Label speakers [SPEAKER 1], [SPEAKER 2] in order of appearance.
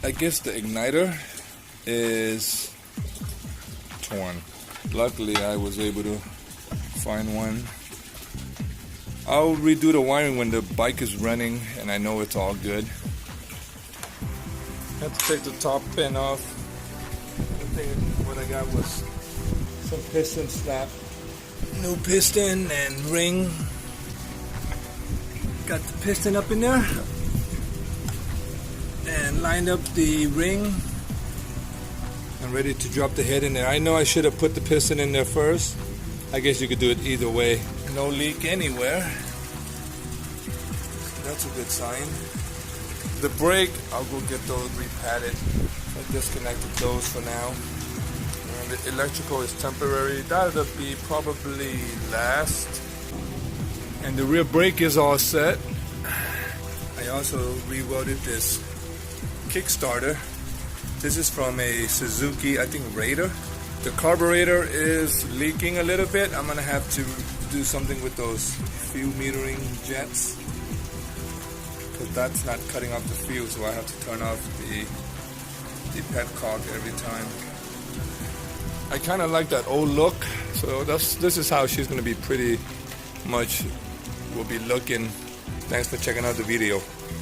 [SPEAKER 1] I guess the igniter is torn. Luckily I was able to find one. I'll redo the wiring when the bike is running and I know it's all good. I have to take the top pin off. I think what I got was some piston snap. New piston and ring. Got the piston up in there and lined up the ring. I'm ready to drop the head in there. I know I should have put the piston in there first. I guess you could do it either way. No leak anywhere. That's a good sign. The brake, I'll go get those repadded. I disconnected those for now. And the electrical is temporary. That'll be probably last. And the rear brake is all set. I also rewelded this Kickstarter. This is from a Suzuki, I think, Raider. The carburetor is leaking a little bit. I'm gonna have to do something with those fuel metering jets, because that's not cutting off the fuel, so I have to turn off the petcock every time. I kind of like that old look, so this is how she's gonna be pretty much will be looking. Thanks for checking out the video.